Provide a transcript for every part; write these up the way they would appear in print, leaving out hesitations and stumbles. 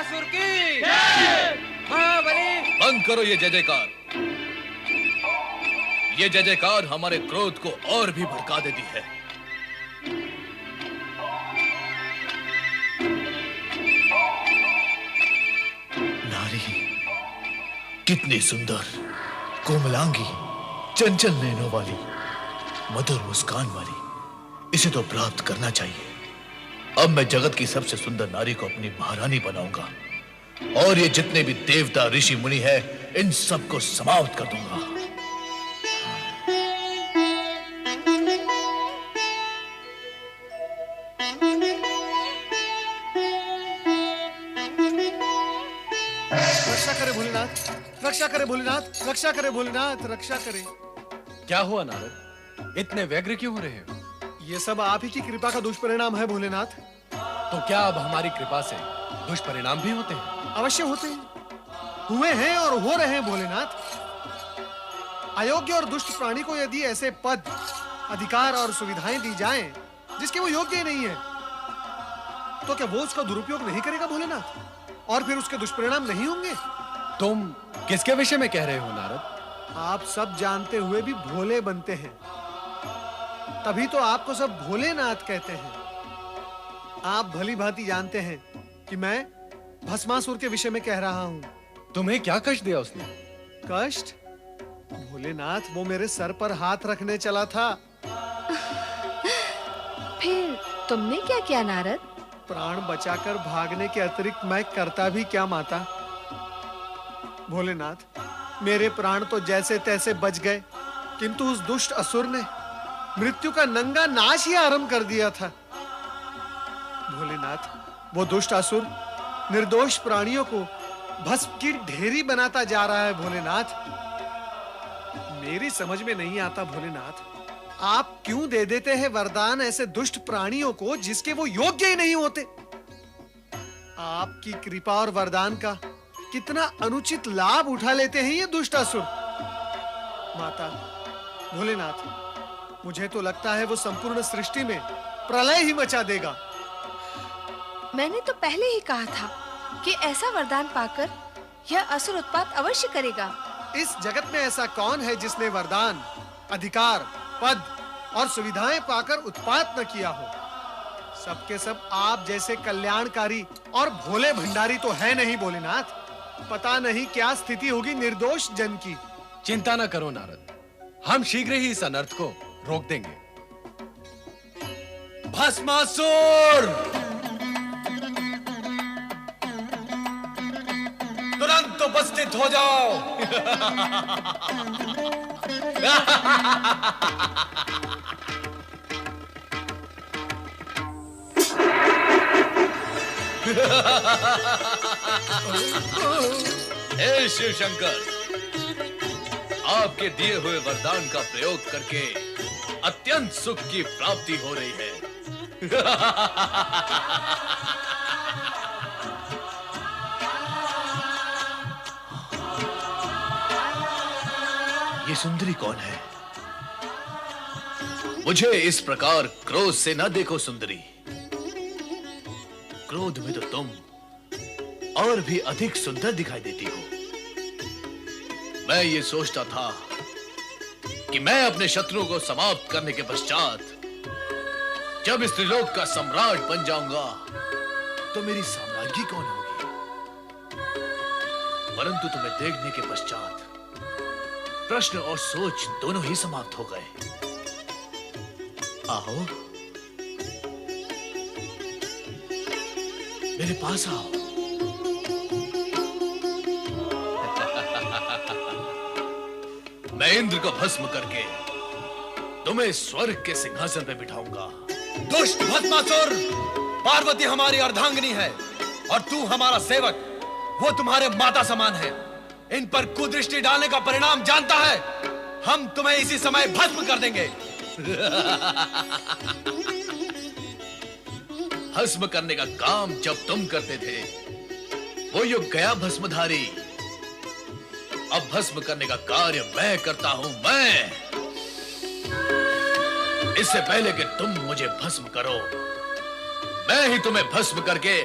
भस्मासुर की महाबली। बंद करो ये जय जयकार। ये जय जयकार हमारे क्रोध को और भी भड़का देती है। नारी कितनी सुंदर, कोमलांगी, चंचल नैनों वाली, मधुर मुस्कान वाली, इसे तो प्राप्त करना चाहिए। अब मैं जगत की सबसे सुंदर नारी को अपनी महारानी बनाऊंगा और ये जितने भी देवता ऋषि मुनि हैं, इन सबको समाप्त कर दूंगा। रक्षा करे भोलेनाथ, रक्षा करे भोलेनाथ, रक्षा करे भोलेनाथ, रक्षा करे। क्या हुआ नारद, इतने व्यग्र क्यों हो रहे हो? ये सब आप ही की कृपा का दुष्परिणाम है भोलेनाथ। तो क्या अब हमारी कृपा से दुष्परिणाम भी होते हैं? अवश्य होते हैं, हुए हैं और हो रहे हैं भोलेनाथ। अयोग्य और दुष्ट प्राणी को यदि ऐसे पद, अधिकार और सुविधाएं दी जाएं जिसके वो योग्य ही नहीं है, तो क्या वो उसका दुरुपयोग नहीं करेगा भोलेनाथ? और फिर उसके दुष्परिणाम नहीं होंगे? तुम किसके विषय में कह रहे हो नारद? आप सब जानते हुए भी भोले बनते हैं, तभी तो आपको सब भोलेनाथ कहते हैं। आप भली भांति जानते हैं कि मैं भस्मासुर के विषय में कह रहा हूं। तुम्हें क्या कष्ट दिया उसने? कष्ट? भोलेनाथ, वो मेरे सर पर हाथ रखने चला था। फिर तुमने क्या किया नारद? प्राण बचाकर भागने के अतिरिक्त मैं करता भी क्या माता? भोलेनाथ, मेरे प्राण तो जैसे तैसे बच गए, किंतु उस दुष्ट असुर ने मृत्यु का नंगा नाश ही आरंभ कर दिया था। भोलेनाथ, वो दुष्ट असुर निर्दोष प्राणियों को भस्म की ढेरी बनाता जा रहा है। भोलेनाथ, मेरी समझ में नहीं आता भोलेनाथ, आप क्यों दे देते हैं वरदान ऐसे दुष्ट प्राणियों को जिसके वो योग्य ही नहीं होते? आपकी कृपा और वरदान का कितना अनुचित लाभ उठा लेते हैं ये दुष्ट असुर। माता, भोलेनाथ, मुझे तो लगता है वो संपूर्ण सृष्टि में प्रलय ही मचा देगा। मैंने तो पहले ही कहा था कि ऐसा वरदान पाकर यह असुर उत्पात अवश्य करेगा। इस जगत में ऐसा कौन है जिसने वरदान, अधिकार, पद और सुविधाएं पाकर उत्पात न किया हो? सबके सब आप जैसे कल्याणकारी और भोले भंडारी तो है नहीं भोलेनाथ। पता नहीं क्या स्थिति होगी निर्दोष जन की। चिंता न करो नारद, हम शीघ्र ही इस अनर्थ को रोक देंगे। भस्मासुर, तुरंत उपस्थित हो जाओ। हे शिव शंकर, आपके दिए हुए वरदान का प्रयोग करके अत्यंत सुख की प्राप्ति हो रही है। ये सुंदरी कौन है? मुझे इस प्रकार क्रोध से न देखो सुंदरी। क्रोध में तो तुम और भी अधिक सुंदर दिखाई देती हो। मैं ये सोचता था कि मैं अपने शत्रुओं को समाप्त करने के पश्चात जब इस त्रिलोक का सम्राट बन जाऊंगा तो मेरी साम्राज्ञी कौन होगी? परंतु तुम्हें देखने के पश्चात प्रश्न और सोच दोनों ही समाप्त हो गए। आओ, मेरे पास आओ। मैं इंद्र को भस्म करके तुम्हें स्वर्ग के सिंहासन पे बिठाऊंगा। दुष्ट भस्मासुर, पार्वती हमारी अर्धांगिनी है और तू हमारा सेवक। वो तुम्हारे माता समान है। इन पर कुदृष्टि डालने का परिणाम जानता है। हम तुम्हें इसी समय भस्म कर देंगे। भस्म करने का काम जब तुम करते थे वो युग गया भस्मधारी। अब भस्म करने का कार्य मैं करता हूं। मैं, इससे पहले कि तुम मुझे भस्म करो, मैं ही तुम्हें भस्म करके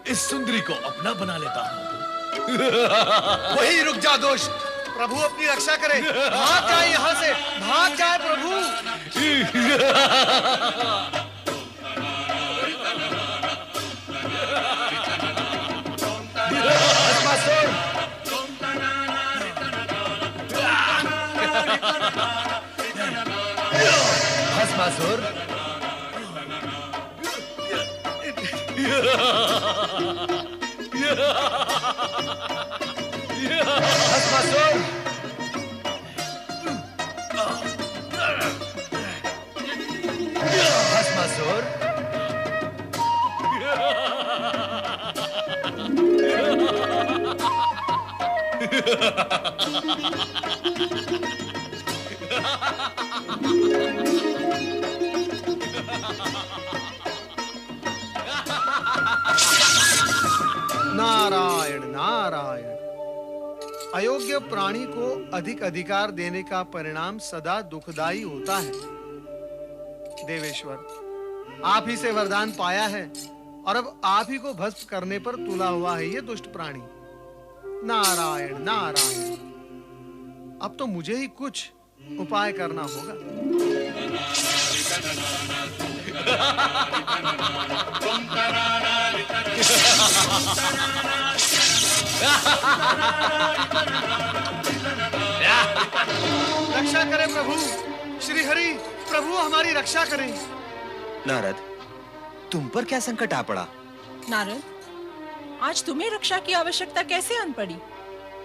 इस सुंदरी को अपना बना लेता हूं। वही रुक जा दुष्ट। प्रभु अपनी रक्षा करे, भाग जाए यहाँ से, भाग जाए प्रभु। भस्मासुर, भस्मासुर, भस्मासुर, भस्मासुर, नारायण नारायण। अयोग्य प्राणी को अधिक अधिकार देने का परिणाम सदा दुखदाई होता है। देवेश्वर, आप ही से वरदान पाया है और अब आप ही को भस्म करने पर तुला हुआ है ये दुष्ट प्राणी। नारायण नारायण। अब तो मुझे ही कुछ उपाय करना होगा। रक्षा करें प्रभु, श्री हरि प्रभु हमारी रक्षा करें। नारद, तुम पर क्या संकट आ पड़ा? नारद, आज तुम्हें रक्षा की आवश्यकता कैसे आन पड़ी?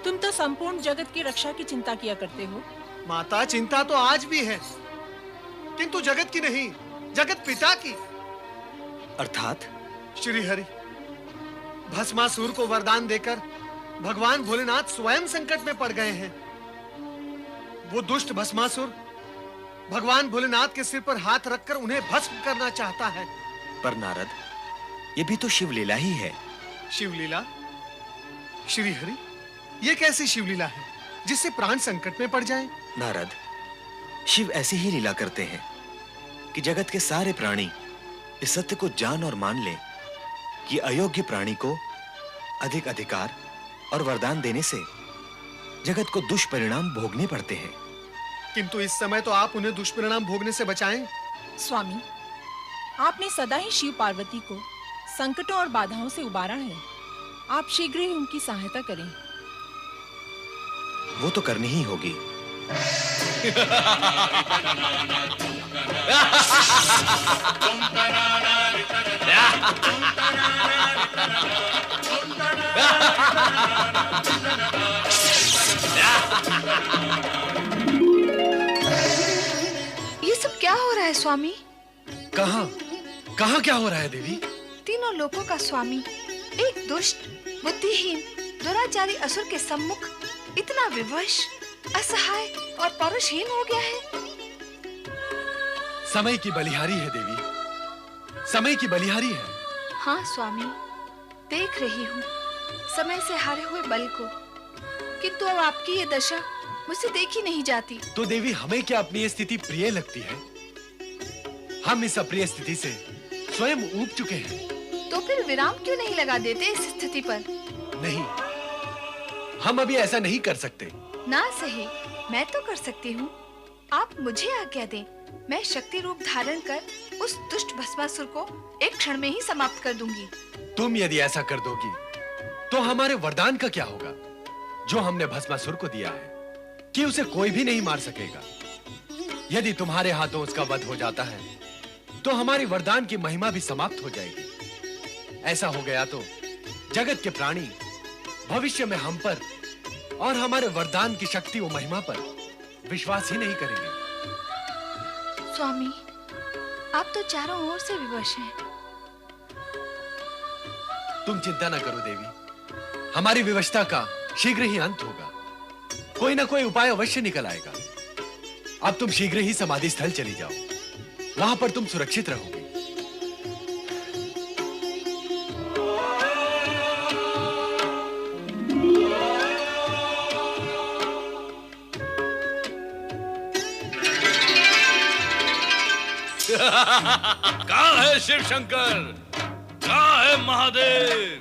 तुम तो संपूर्ण जगत की रक्षा की चिंता किया करते हो। माता, चिंता तो आज भी है, किंतु जगत की नहीं, जगत पिता की। अर्थात? श्री हरि, भस्मासुर को वरदान देकर भगवान भोलेनाथ स्वयं संकट में पड़ गए हैं। वो दुष्ट भस्मासुर भगवान भोलेनाथ के सिर पर हाथ रखकर उन्हें भस्म करना चाहता है। पर नारद, ये भी तो शिवलीला ही है। शिवलीला? श्री हरि, ये कैसी शिवलीला है जिससे प्राण संकट में पड़ जाएं? नारद, शिव ऐसी ही लीला करते हैं कि जगत के सारे प्राणी इस सत्य को जान और मान लें कि अयोग्य प्राणी को अधिक अधिकार और वरदान देने से जगत को दुष्परिणाम भोगने पड़ते हैं। किंतु इस समय तो आप उन्हें दुष्परिणाम भोगने से बचाएं। स्वामी, आपने सदा ही शिव पार्वती को संकटों और बाधाओं से उबारा है। आप शीघ्र ही उनकी सहायता करें। वो तो करनी ही होगी। ये सब क्या हो रहा है स्वामी? कहां कहां क्या हो रहा है देवी? तीनों लोकों का स्वामी एक दुष्ट, बुद्धिहीन, दुराचारी असुर के सम्मुख इतना विवश, असहाय और पौरुषहीन हो गया है। समय की बलिहारी है देवी, समय की बलिहारी है। हाँ स्वामी, देख रही हूँ समय से हारे हुए बल को, किंतु अब आपकी ये दशा मुझसे देखी नहीं जाती। तो देवी, हमें क्या अपनी ये स्थिति प्रिय लगती है? हम इस अप्रिय स्थिति से स्वयं ऊब चुके हैं। तो फिर विराम क्यों नहीं लगा देते इस स्थिति पर? नहीं, हम अभी ऐसा नहीं कर सकते। ना सही, मैं तो कर सकती हूँ। आप मुझे आज्ञा दें, मैं शक्ति रूप धारण कर उस दुष्ट भस्मासुर को एक क्षण में ही समाप्त कर दूंगी। तुम यदि ऐसा कर दोगी तो हमारे वरदान का क्या होगा जो हमने भस्मासुर को दिया है कि उसे कोई भी नहीं मार सकेगा। यदि तुम्हारे हाथों उसका वध हो जाता है तो हमारी वरदान की महिमा भी समाप्त हो जाएगी। ऐसा हो गया तो जगत के प्राणी भविष्य में हम पर और हमारे वरदान की शक्ति और महिमा पर विश्वास ही नहीं करेंगे। स्वामी, आप तो चारों ओर से विवश हैं। तुम चिंता न करो देवी, हमारी विवशता का शीघ्र ही अंत होगा। कोई ना कोई उपाय अवश्य निकल आएगा। अब तुम शीघ्र ही समाधि स्थल चली जाओ, वहां पर तुम सुरक्षित रहोगे। कहाँ है शिव शंकर? कहाँ है महादेव?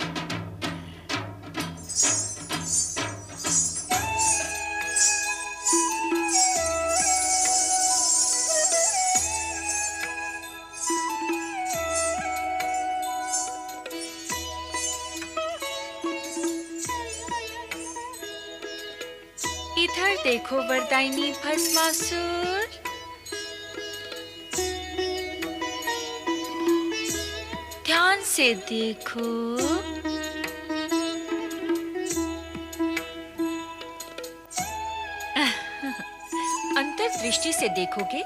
इधर देखो वरदायिनी भस्मासुर। ध्यान से देखो। अंतर्दृष्टि से देखोगे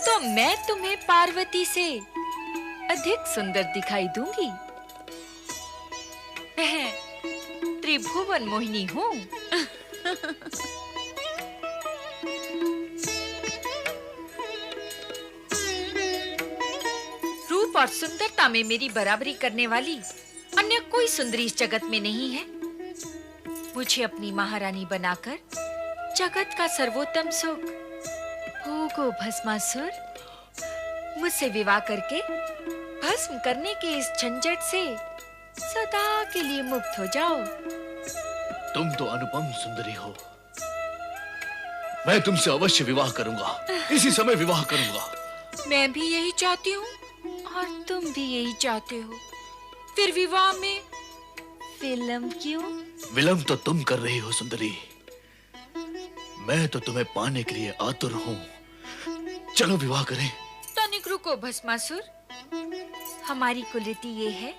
तो मैं तुम्हें पार्वती से अधिक सुंदर दिखाई दूंगी। मैं त्रिभुवन मोहिनी हूँ। रूप और सुंदरता में मेरी बराबरी करने वाली अन्य कोई सुंदरी इस जगत में नहीं है। मुझे अपनी महारानी बनाकर जगत का सर्वोत्तम सुख भोगो भस्मासुर। मुझसे विवाह करके भस्म करने के इस झंझट से सदा के लिए मुक्त हो जाओ। तुम तो अनुपम सुंदरी हो। मैं तुमसे अवश्य विवाह करूंगा, इसी समय विवाह करूंगा। मैं भी यही चाहती हूँ और तुम भी यही चाहते हो। फिर विवाह में विलंब क्यों? विलंब तो तुम कर रही हो सुंदरी। मैं तो तुम्हें पाने के लिए आतुर हूँ। चलो विवाह करें। तनिक रुको भस्मासुर। हमारी कुलरीति ये है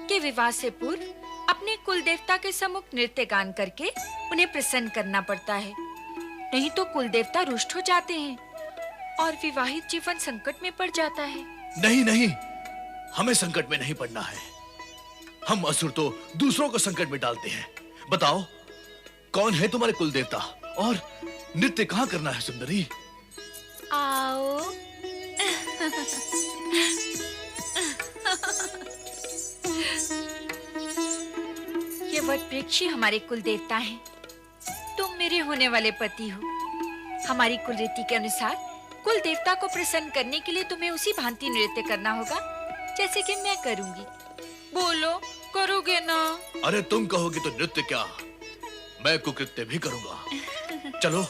कि विवाह से पूर्व अपने कुल देवता के सम्मुख नृत्य गान करके उन्हें प्रसन्न करना पड़ता है। नहीं तो कुल देवता रुष्ट हो जाते हैं और विवाहित जीवन संकट में पड़ जाता है। नहीं नहीं, हमें संकट में नहीं पड़ना है। हम असुर तो दूसरों को संकट में डालते हैं। बताओ कौन है तुम्हारे कुल देवता और नृत्य कहाँ करना है सुंदरी? आओ। ये वट वृक्ष हमारे कुल देवता हैं। तुम मेरे होने वाले पति हो। हमारी कुल रीति के अनुसार कुल देवता को प्रसन्न करने के लिए तुम्हें उसी भांति नृत्य करना होगा जैसे कि मैं करूंगी। बोलो, करोगे ना? अरे तुम कहोगे तो नृत्य क्या, मैं कुकृत्य भी करूंगा। चलो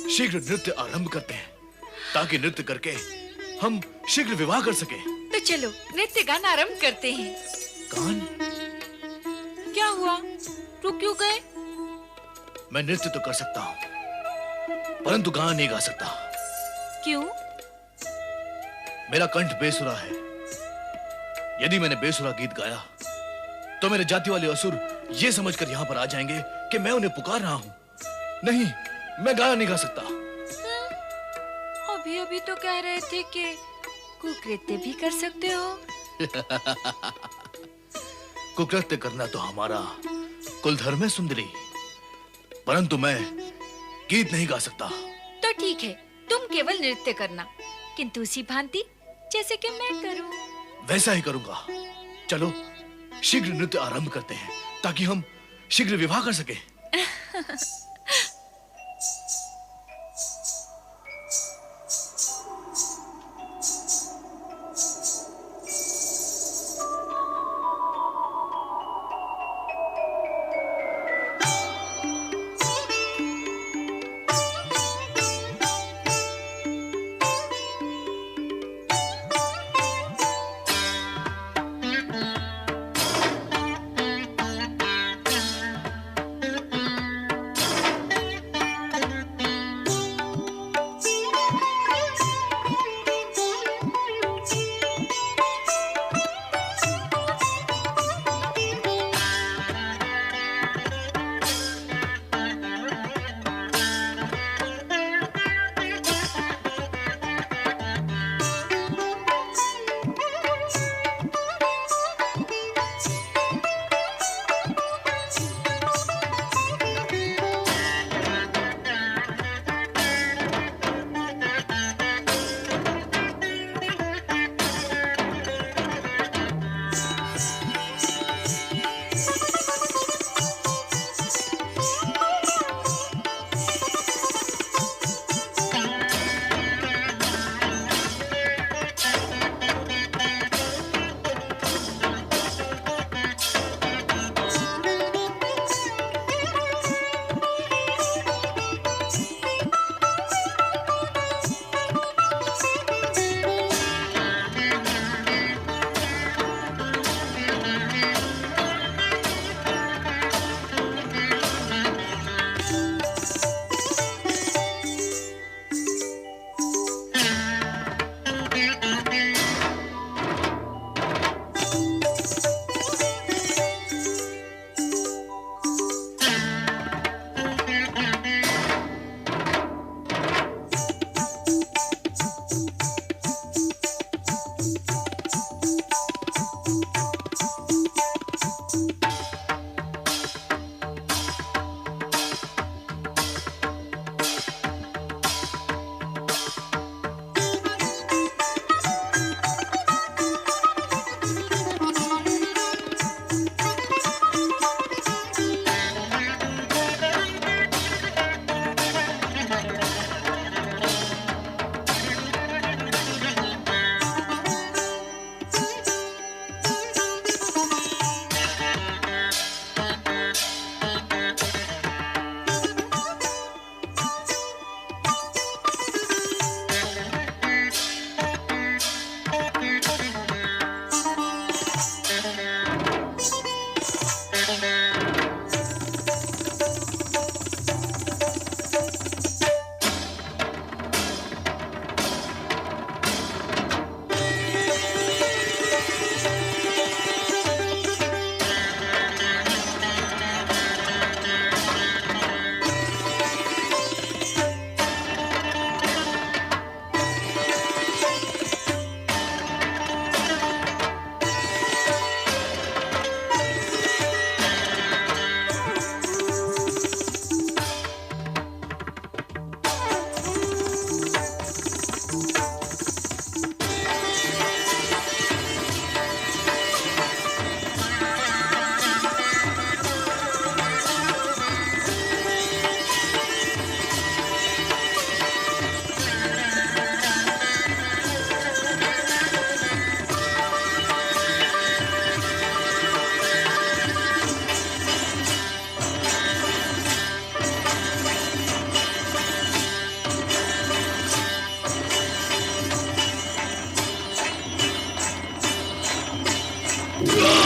शीघ्र नृत्य आरंभ करते हैं ताकि नृत्य करके हम शीघ्र विवाह कर सके। तो चलो नृत्य गान आरंभ करते हैं। गान? क्या हुआ, रुक क्यों गए? मैं नृत्य तो कर सकता हूँ परंतु गान नहीं गा सकता। क्यों? मेरा कंठ बेसुरा है। यदि मैंने बेसुरा गीत गाया तो मेरे जाति वाले असुर ये समझकर यहाँ पर आ जाएंगे कि मैं उन्हें पुकार रहा हूँ। नहीं, मैं गाना नहीं गा सकता। अभी अभी तो कह रहे थे कि कुकृत्य भी कर सकते हो। कुकृत्य करना तो हमारा कुल धर्म है सुंदरी, परंतु मैं गीत नहीं गा सकता। तो ठीक है, तुम केवल नृत्य करना, किंतु उसी भांति जैसे कि मैं करूं। वैसा ही करूंगा। चलो शीघ्र नृत्य आरंभ करते हैं ताकि हम शीघ्र विवाह कर सके। Ah!